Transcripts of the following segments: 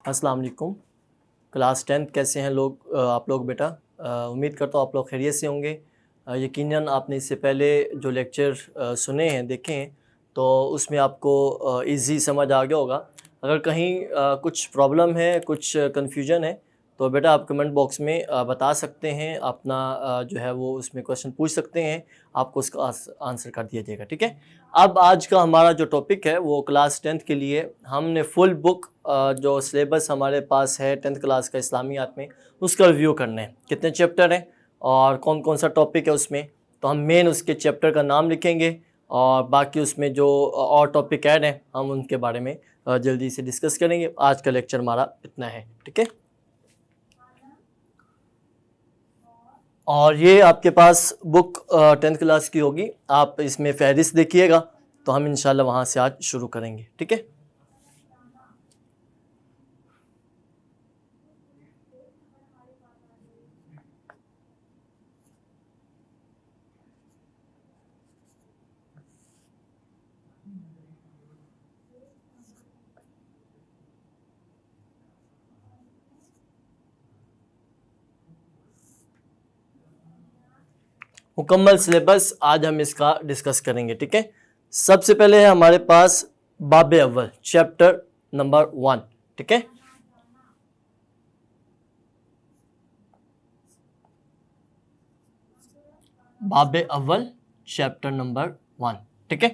السلام علیکم. کلاس 10 کیسے ہیں آپ لوگ بیٹا؟ امید کرتا ہوں آپ لوگ خیریت سے ہوں گے. یقیناً آپ نے اس سے پہلے جو لیکچر سنے ہیں دیکھے ہیں تو اس میں آپ کو ایزی سمجھ آ گیا ہوگا. اگر کہیں کچھ پرابلم ہے، کچھ کنفیوژن ہے تو بیٹا آپ کمنٹ باکس میں بتا سکتے ہیں، اپنا جو ہے وہ اس میں کویشچن پوچھ سکتے ہیں، آپ کو اس کا آنسر کر دیا جائے گا. ٹھیک ہے. اب آج کا ہمارا جو ٹاپک ہے وہ کلاس 10 کے لیے ہم نے فل بک جو سلیبس ہمارے پاس ہے 10th کلاس کا اسلامیات میں، اس کا ریویو کرنا ہے. کتنے چیپٹر ہیں اور کون کون سا ٹاپک ہے اس میں، تو ہم مین اس کے چیپٹر کا نام لکھیں گے اور باقی اس میں جو اور ٹاپک ایڈ ہیں ہم ان کے بارے میں جلدی سے ڈسکس کریں گے. آج کا لیکچر ہمارا اتنا ہے. ٹھیک ہے. اور یہ آپ کے پاس بک 10th کلاس کی ہوگی، آپ اس میں فہرست دیکھیے گا تو ہم انشاءاللہ وہاں سے آج شروع کریں گے. ٹھیک ہے. مکمل سلیبس آج ہم اس کا ڈسکس کریں گے. ٹھیک ہے. سب سے پہلے ہے ہمارے پاس باب اول چیپٹر نمبر 1. ٹھیک ہے. باب اول چیپٹر نمبر 1. ٹھیک ہے.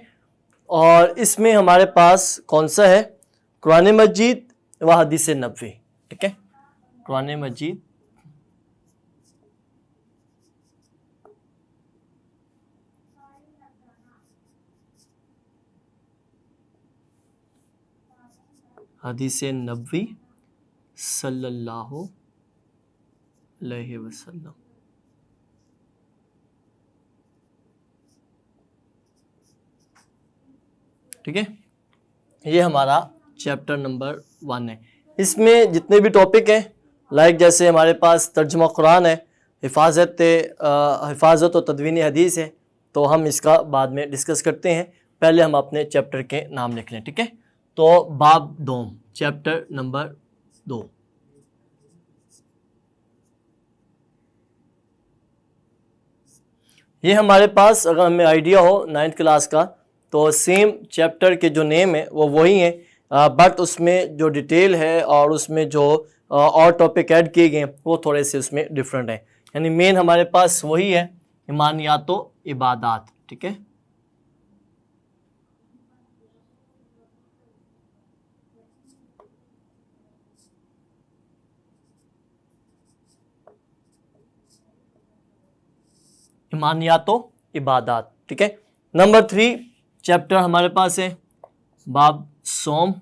اور اس میں ہمارے پاس کون سا ہے؟ قرآن مجید و حدیث نبوی. ٹھیک ہے. قرآن مجید حدیث نبوی صلی اللہ علیہ وسلم. ٹھیک ہے. یہ ہمارا چیپٹر نمبر 1 ہے. اس میں جتنے بھی ٹاپک ہیں لائک جیسے ہمارے پاس ترجمہ قرآن ہے، حفاظت و تدوین حدیث ہے، تو ہم اس کا بعد میں ڈسکس کرتے ہیں. پہلے ہم اپنے چیپٹر کے نام لکھ لیں. ٹھیک ہے. تو باب دوم چیپٹر نمبر 2. یہ ہمارے پاس اگر ہمیں آئیڈیا ہو 9th کلاس کا تو سیم چیپٹر کے جو نیم ہے وہ وہی ہیں، بٹ اس میں جو ڈیٹیل ہے اور اس میں جو اور ٹاپک ایڈ کیے گئے ہیں وہ تھوڑے سے اس میں ڈیفرنٹ ہیں. یعنی مین ہمارے پاس وہی ہے، ایمانیات و عبادات. ٹھیک ہے. ایمانیات و عبادات. ٹھیک ہے. نمبر 3 چیپٹر ہمارے پاس ہے باب صوم.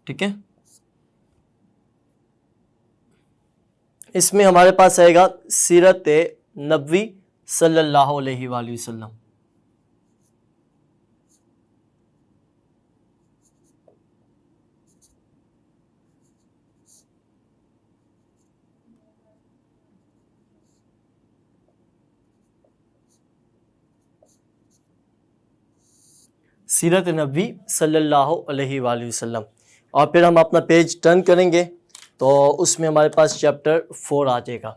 ٹھیک ہے. اس میں ہمارے پاس آئے گا سیرت نبوی صلی اللہ علیہ وآلہ وسلم. سیرت نبوی صلی اللہ علیہ وآلہ وسلم. اور پھر ہم اپنا پیج ٹرن کریں گے تو اس میں ہمارے پاس چیپٹر 4 آ جائے گا،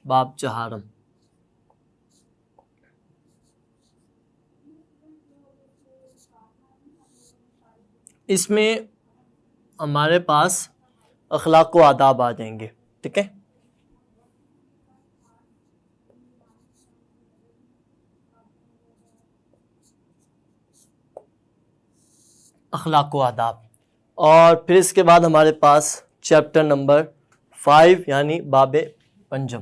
باب چہارم. اس میں ہمارے پاس اخلاق و آداب آ جائیں گے. ٹھیک ہے. اخلاق و آداب. اور پھر اس کے بعد ہمارے پاس چیپٹر نمبر 5 یعنی باب پنجم.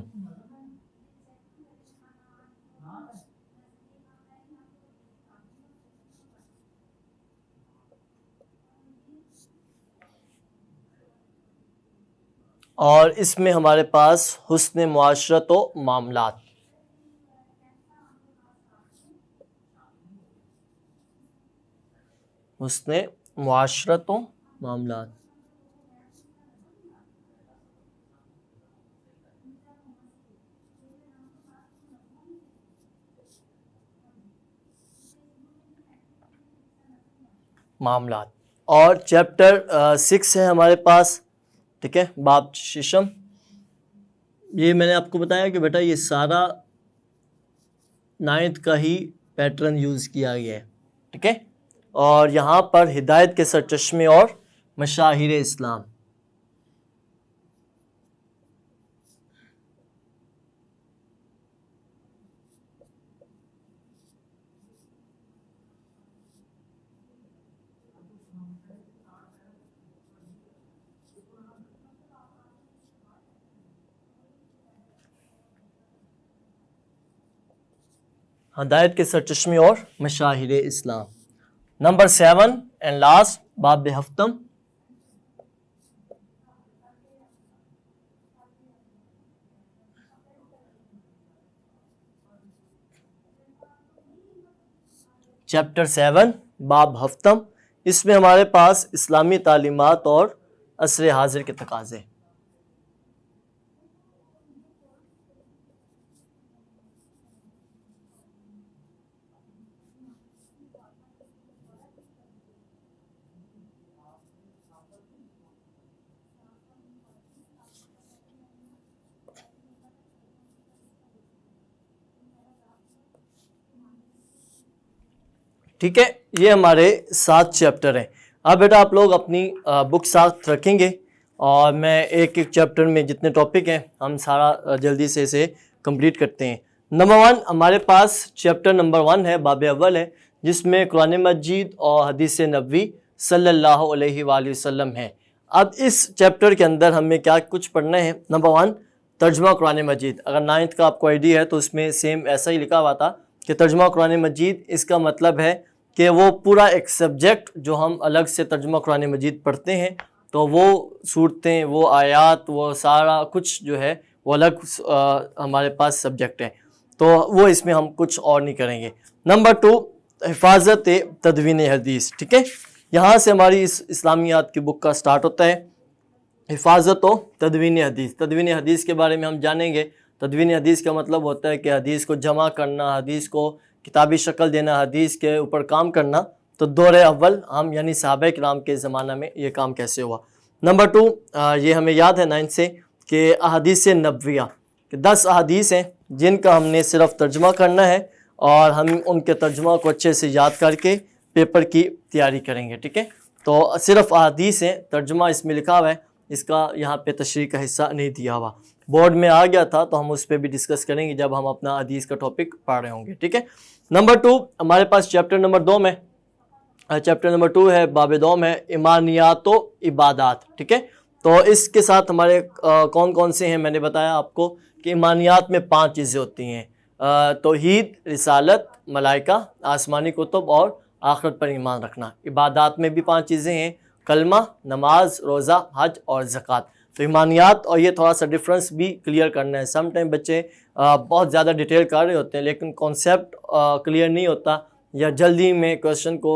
اور اس میں ہمارے پاس حسن معاشرت و معاملات. حسن معاشرت و معاملات. معاملات. اور چیپٹر 6 ہے ہمارے پاس, ٹھیک ہے, باب ششم. یہ میں نے آپ کو بتایا کہ بیٹا یہ سارا 9th کا ہی پیٹرن یوز کیا گیا ہے, ٹھیک ہے. اور یہاں پر ہدایت کے سرچشمے اور مشاہیر اسلام. ہدایت کے سرچشمے اور مشاہیر اسلام. نمبر 7 اینڈ لاسٹ, باب ہفتم. چیپٹر 7 باب ہفتم. اس میں ہمارے پاس اسلامی تعلیمات اور عصر حاضر کے تقاضے. ٹھیک ہے, یہ ہمارے 7 چیپٹر ہیں. اب بیٹا آپ لوگ اپنی بک ساتھ رکھیں گے اور میں ایک ایک چیپٹر میں جتنے ٹاپک ہیں ہم سارا جلدی سے اسے کمپلیٹ کرتے ہیں. نمبر 1 ہمارے پاس چیپٹر نمبر 1 ہے, باب اول ہے, جس میں قرآن مجید اور حدیث نبوی صلی اللہ علیہ وآلہ وسلم ہے. اب اس چیپٹر کے اندر ہمیں کیا کچھ پڑھنا ہے. نمبر 1 ترجمہ قرآن مجید. اگر 9th کا آپ کو آئیڈیا ہے تو اس میں سیم ایسا ہی لکھا ہوا تھا کہ ترجمہ قرآن مجید, اس کا مطلب ہے کہ وہ پورا ایک سبجیکٹ جو ہم الگ سے ترجمہ قرآن مجید پڑھتے ہیں, تو وہ صورتیں, وہ آیات, وہ سارا کچھ جو ہے وہ الگ ہمارے پاس سبجیکٹ ہے, تو وہ اس میں ہم کچھ اور نہیں کریں گے. نمبر 2 حفاظت تدوین حدیث. ٹھیک ہے, یہاں سے ہماری اس اسلامیات کی بک کا سٹارٹ ہوتا ہے. حفاظت و تدوین حدیث. تدوین حدیث کے بارے میں ہم جانیں گے. تدوین حدیث کا مطلب ہوتا ہے کہ حدیث کو جمع کرنا, حدیث کو کتابی شکل دینا, حدیث کے اوپر کام کرنا. تو دور اول ہم یعنی صحابہ کرام کے زمانہ میں یہ کام کیسے ہوا. نمبر 2 یہ ہمیں یاد ہے 9 سے کہ احادیث نبویہ, کہ 10 احادیث ہیں جن کا ہم نے صرف ترجمہ کرنا ہے اور ہم ان کے ترجمہ کو اچھے سے یاد کر کے پیپر کی تیاری کریں گے. ٹھیک ہے, تو صرف احادیث ہیں, ترجمہ اس میں لکھا ہوا ہے, اس کا یہاں پہ تشریح کا حصہ نہیں دیا ہوا. بورڈ میں آ گیا تھا تو ہم اس پہ بھی ڈسکس کریں گے جب ہم اپنا حدیث کا ٹاپک پڑھ رہے ہوں گے. ٹھیک ہے. نمبر 2 ہمارے پاس چیپٹر نمبر 2 میں, چیپٹر نمبر 2 ہے, باب دوم ہے, ایمانیات و عبادات. ٹھیک ہے, تو اس کے ساتھ ہمارے کون کون سے ہیں, میں نے بتایا آپ کو کہ ایمانیات میں 5 چیزیں ہوتی ہیں, توحید, رسالت, ملائکہ, آسمانی کتب اور آخرت پر ایمان رکھنا. عبادات میں بھی 5 چیزیں ہیں, کلمہ, نماز, روزہ, حج اور زکوٰۃ. تو ایمانیات, اور یہ تھوڑا سا ڈفرنس بھی کلیئر کرنا ہے. سم ٹائم بچے بہت زیادہ ڈیٹیل کر رہے ہوتے ہیں لیکن کانسیپٹ کلیئر نہیں ہوتا, یا جلدی میں کویشچن کو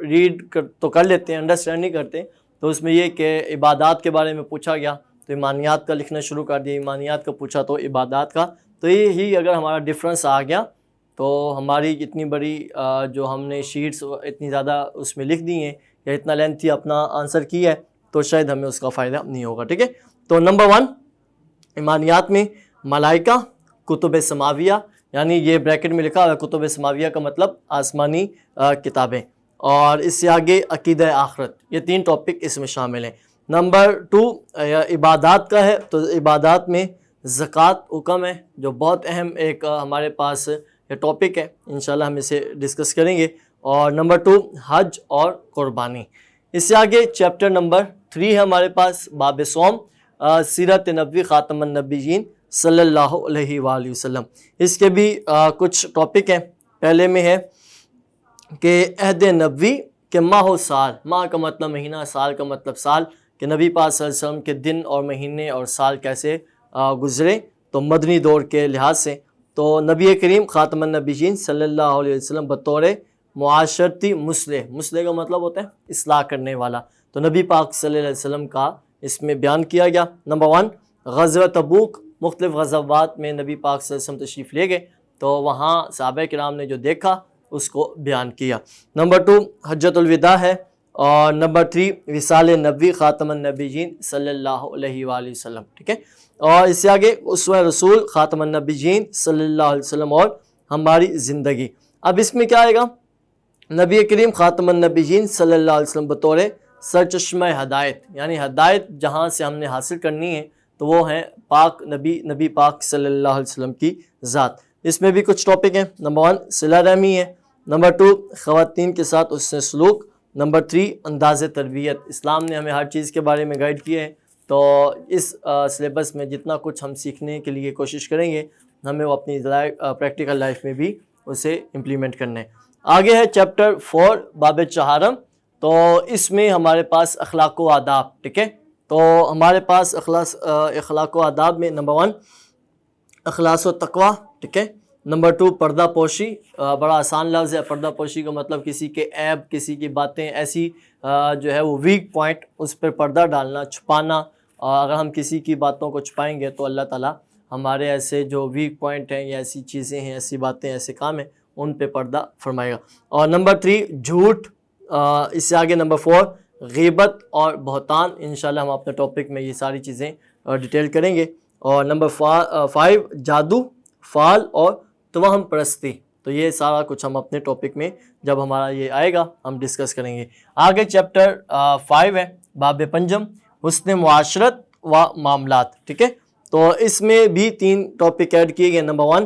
ریڈ تو کر لیتے ہیں, انڈرسٹینڈ نہیں کرتے. تو اس میں یہ کہ عبادات کے بارے میں پوچھا گیا تو ایمانیات کا لکھنا شروع کر دیا, ایمانیات کا پوچھا تو عبادات کا. تو یہ ہی اگر ہمارا ڈفرنس آ گیا تو ہماری اتنی بڑی جو ہم نے شیٹس اتنی زیادہ اس میں لکھ دی ہیں یا اتنا لینتھی اپنا آنسر کیا ہے تو شاید ہمیں اس کا فائدہ نہیں ہوگا. ٹھیک ہے, تو نمبر 1 ایمانیات میں ملائکہ, کتب سماویہ, یعنی یہ بریکٹ میں لکھا ہوا ہے کتب سماویہ کا مطلب آسمانی کتابیں, اور اس سے آگے عقیدہ آخرت. یہ 3 ٹاپک اس میں شامل ہیں. نمبر 2 عبادات کا ہے, تو عبادات میں زکوٰۃ حکم ہے جو بہت اہم ایک ہمارے پاس یہ ٹاپک ہے, انشاءاللہ ہم اسے ڈسکس کریں گے. اور نمبر 2 حج اور قربانی. اس سے آگے چیپٹر نمبر 3 ہے ہمارے پاس, باب صوم, سیرت نبوی خاتم النبیین صلی اللہ علیہ وآلہ وسلم. اس کے بھی کچھ ٹاپک ہیں. پہلے میں ہے کہ عہد نبوی کہ ماہ و سال. ماہ کا مطلب مہینہ, سال کا مطلب سال, کہ نبی پاک صلی اللہ علیہ وسلم کے دن اور مہینے اور سال کیسے گزرے, تو مدنی دور کے لحاظ سے. تو نبی کریم خاتم النبیین صلی اللہ علیہ وسلم بطور معاشرتی مصلح, مصلح کا مطلب ہوتا ہے اصلاح کرنے والا, تو نبی پاک صلی اللہ علیہ وسلم کا اس میں بیان کیا گیا. نمبر 1 غزوہ تبوک. مختلف غزوات میں نبی پاک صلی اللہ علیہ وسلم تشریف لے گئے, تو وہاں صحابہ کرام نے جو دیکھا اس کو بیان کیا۔ نمبر 2 حجۃ الوداع ہے، اور نمبر 3 وصال نبی خاتم النبیین صلی اللہ علیہ وآلہ وسلم، ٹھیک ہے۔ اور اس سے آگے اسوہ رسول خاتم النبیین صلی اللہ علیہ وسلم اور ہماری زندگی۔ اب اس میں کیا آئے گا؟ نبی کریم خاتم النبیین صلی اللہ علیہ وسلم بطور سرچشمہ ہدایت، یعنی ہدایت جہاں سے ہم نے حاصل کرنی ہے تو وہ ہیں پاک نبی پاک صلی اللہ علیہ وسلم کی ذات۔ اس میں بھی کچھ ٹاپک ہیں۔ نمبر 1 صلہ رحمی ہے، نمبر 2 خواتین کے ساتھ حسن سلوک، نمبر 3 انداز تربیت۔ اسلام نے ہمیں ہر چیز کے بارے میں گائیڈ کیا ہے، تو اس سلیبس میں جتنا کچھ ہم سیکھنے کے لیے کوشش کریں گے ہمیں وہ اپنی پریکٹیکل لائف میں بھی اسے امپلیمنٹ کرنا ہے۔ آگے ہے چیپٹر 4 باب چہارم، تو اس میں ہمارے پاس اخلاق و آداب، ٹھیک ہے۔ تو ہمارے پاس اخلاق و آداب میں نمبر 1 اخلاص و تقوی، ٹھیک ہے۔ نمبر 2 پردہ پوشی، بڑا آسان لفظ ہے۔ پردہ پوشی کا مطلب کسی کے عیب، کسی کی باتیں ایسی جو ہے وہ ویک پوائنٹ، اس پر پردہ ڈالنا، چھپانا۔ اگر ہم کسی کی باتوں کو چھپائیں گے تو اللہ تعالیٰ ہمارے ایسے جو ویک پوائنٹ ہیں یا ایسی چیزیں ہیں، ایسی باتیں، ایسے کام ہیں، ان پہ پردہ فرمائے گا۔ اور نمبر 3 جھوٹ، اس سے آگے نمبر 4 غیبت اور بہتان۔ انشاءاللہ ہم اپنے ٹاپک میں یہ ساری چیزیں ڈیٹیل کریں گے۔ اور نمبر 5 جادو، فال اور توہم پرستی۔ تو یہ سارا کچھ ہم اپنے ٹاپک میں جب ہمارا یہ آئے گا ہم ڈسکس کریں گے۔ آگے چیپٹر 5 ہے باب پنجم حسن معاشرت و معاملات، ٹھیک ہے۔ تو اس میں بھی 3 ٹاپک ایڈ کیے گئے۔ نمبر 1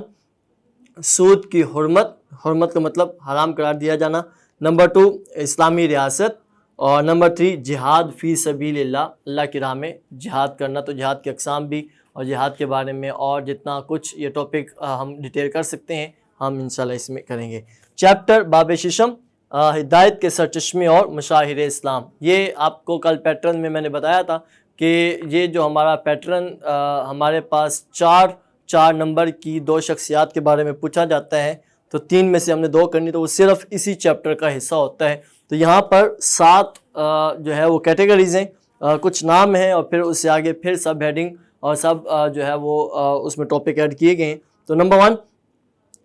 سود کی حرمت کا مطلب حرام قرار دیا جانا۔ نمبر 2 اسلامی ریاست، اور نمبر 3 جہاد فی سبیل اللہ، اللہ کی راہ میں جہاد کرنا۔ تو جہاد کی اقسام بھی اور جہاد کے بارے میں اور جتنا کچھ یہ ٹاپک ہم ڈیٹیل کر سکتے ہیں ہم انشاءاللہ اس میں کریں گے۔ چیپٹر باب ششم ہدایت کے سرچشمے اور مشاہیر اسلام۔ یہ آپ کو کل پیٹرن میں نے بتایا تھا کہ یہ جو ہمارا پیٹرن ہمارے پاس 4 نمبر کی 2 شخصیات کے بارے میں پوچھا جاتا ہے، تو 3 میں سے ہم نے 2 کرنی، تو وہ صرف اسی چیپٹر کا حصہ ہوتا ہے۔ تو یہاں پر 7 جو ہے وہ کیٹیگریز ہیں، کچھ نام ہیں، اور پھر اس سے آگے پھر سب ہیڈنگ اور سب جو ہے وہ اس میں ٹاپک ایڈ کیے گئے ہیں۔ تو نمبر 1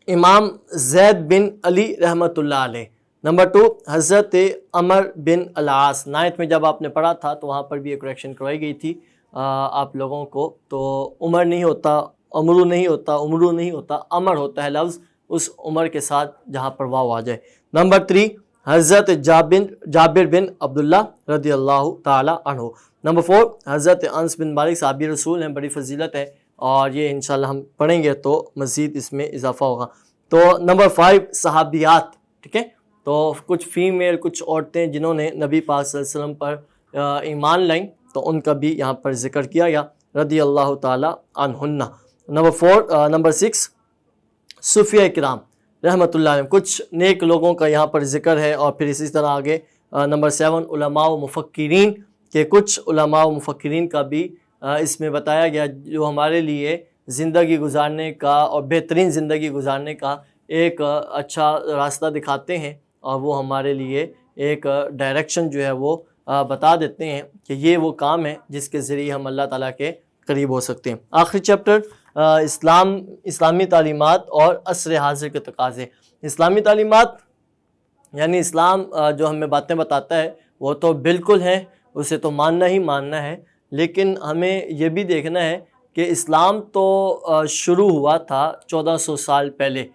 امام زید بن علی رحمۃ اللہ علیہ۔ نمبر 2 حضرت عمر بن العاص۔ 9th میں جب آپ نے پڑھا تھا تو وہاں پر بھی ایک کریکشن کروائی گئی تھی آپ لوگوں کو، تو عمر نہیں ہوتا، عمرو نہیں ہوتا، عمرو نہیں ہوتا، عمر ہوتا ہے لفظ، اس عمر کے ساتھ جہاں پر واو آ جائے۔ نمبر 3 حضرت جابر بن عبداللہ رضی اللہ تعالی عنہ۔ نمبر 4 حضرت انس بن مالک، صحابی رسول ہیں، بڑی فضیلت ہے، اور یہ انشاءاللہ ہم پڑھیں گے تو مزید اس میں اضافہ ہوگا۔ تو نمبر 5 صحابیات، ٹھیک ہے۔ تو کچھ فیمیل، کچھ عورتیں جنہوں نے نبی پاک صلی اللہ علیہ وسلم پر ایمان لائیں، تو ان کا بھی یہاں پر ذکر کیا گیا رضی اللہ تعالی عنہن۔ نمبر 6 صوفیہ کرام رحمۃ اللہ علیہ، کچھ نیک لوگوں کا یہاں پر ذکر ہے۔ اور پھر اسی طرح آگے نمبر 7 علماء و مفکرین، کہ کچھ علماء و مفکرین کا بھی اس میں بتایا گیا جو ہمارے لیے زندگی گزارنے کا اور بہترین زندگی گزارنے کا ایک اچھا راستہ دکھاتے ہیں، اور وہ ہمارے لیے ایک ڈائریکشن جو ہے وہ بتا دیتے ہیں کہ یہ وہ کام ہے جس کے ذریعے ہم اللہ تعالیٰ کے قریب ہو سکتے ہیں۔ آخری چیپٹر اسلامی تعلیمات اور عصر حاضر کے تقاضے۔ اسلامی تعلیمات یعنی اسلام جو ہمیں باتیں بتاتا ہے وہ تو بالکل ہیں، اسے تو ماننا ہی ماننا ہے، لیکن ہمیں یہ بھی دیکھنا ہے کہ اسلام تو شروع ہوا تھا 1400 سال پہلے،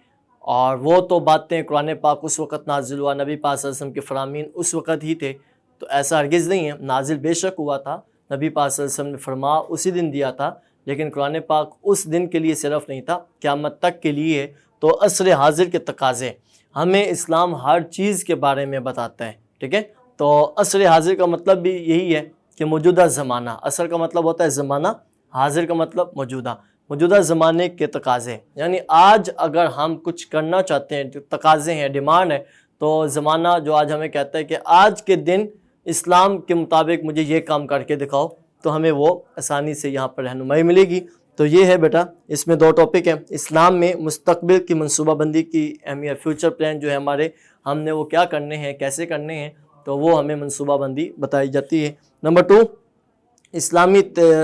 اور وہ تو باتیں قرآن پاک اس وقت نازل ہوا، نبی پاک صلی اللہ علیہ وسلم کے فرامین اس وقت ہی تھے، تو ایسا ہرگز نہیں ہے۔ نازل بے شک ہوا تھا، نبی پاک صلی اللہ علیہ وسلم نے فرما اسی دن دیا تھا، لیکن قرآن پاک اس دن کے لیے صرف نہیں تھا، قیامت تک کے لیے۔ تو عصر حاضر کے تقاضے، ہمیں اسلام ہر چیز کے بارے میں بتاتا ہے، ٹھیک ہے۔ تو عصر حاضر کا مطلب بھی یہی ہے کہ موجودہ زمانہ، عصر کا مطلب ہوتا ہے زمانہ، حاضر کا مطلب موجودہ زمانے کے تقاضے، یعنی آج اگر ہم کچھ کرنا چاہتے ہیں، تقاضے ہیں، ڈیمانڈ ہے، تو زمانہ جو آج ہمیں کہتا ہے کہ آج کے دن اسلام کے مطابق مجھے یہ کام کر کے دکھاؤ، تو ہمیں وہ آسانی سے یہاں پر رہنمائی ملے گی۔ تو یہ ہے بیٹا، اس میں 2 ٹاپک ہیں۔ اسلام میں مستقبل کی منصوبہ بندی کی اہمیت، فیوچر پلان جو ہے ہمارے، ہم نے وہ کیا کرنے ہیں، کیسے کرنے ہیں، تو وہ ہمیں منصوبہ بندی بتائی جاتی ہے۔ نمبر 2 اسلامی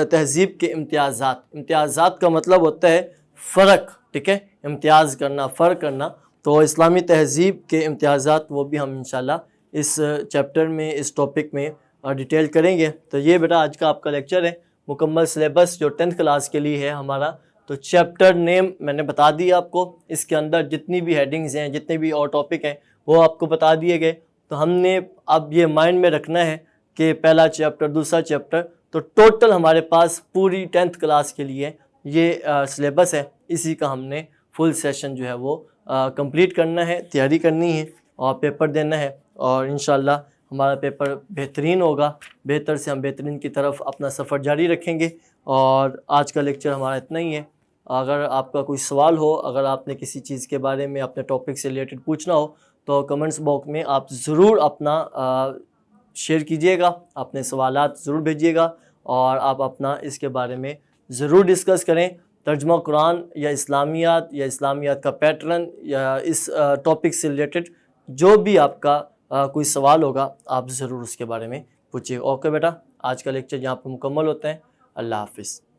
تہذیب کے امتیازات۔ امتیازات کا مطلب ہوتا ہے فرق، ٹھیک ہے، امتیاز کرنا، فرق کرنا۔ تو اسلامی تہذیب کے امتیازات وہ بھی ہم انشاءاللہ اس چیپٹر میں اس ٹاپک میں ڈیٹیل کریں گے۔ تو یہ بیٹا آج کا آپ کا لیکچر ہے، مکمل سلیبس جو 10th کلاس کے لیے ہے ہمارا۔ تو چیپٹر نیم میں نے بتا دیا آپ کو، اس کے اندر جتنی بھی ہیڈنگز ہیں، جتنے بھی اور ٹاپک ہیں وہ آپ کو بتا دیے گئے۔ تو ہم نے اب یہ مائنڈ میں رکھنا ہے کہ پہلا چیپٹر، دوسرا چیپٹر، تو ٹوٹل ہمارے پاس پوری 10th کلاس کے لیے یہ سلیبس ہے، اسی کا ہم نے فل سیشن جو ہے وہ کمپلیٹ کرنا ہے، تیاری کرنی ہے اور پیپر دینا ہے، اور انشاءاللہ ہمارا پیپر بہترین ہوگا، بہتر سے ہم بہترین کی طرف اپنا سفر جاری رکھیں گے۔ اور آج کا لیکچر ہمارا اتنا ہی ہے۔ اگر آپ کا کوئی سوال ہو، اگر آپ نے کسی چیز کے بارے میں اپنے ٹاپک سے ریلیٹڈ پوچھنا ہو تو کمنٹس باکس میں آپ ضرور اپنا شیئر کیجئے گا، اپنے سوالات ضرور بھیجیے گا، اور آپ اپنا اس کے بارے میں ضرور ڈسکس کریں۔ ترجمہ قرآن یا اسلامیات کا پیٹرن یا اس ٹاپک سے ریلیٹڈ جو بھی آپ کا کوئی سوال ہوگا آپ ضرور اس کے بارے میں پوچھیے۔ اوکے بیٹا، آج کا لیکچر یہاں پہ مکمل ہوتا ہے۔ اللہ حافظ۔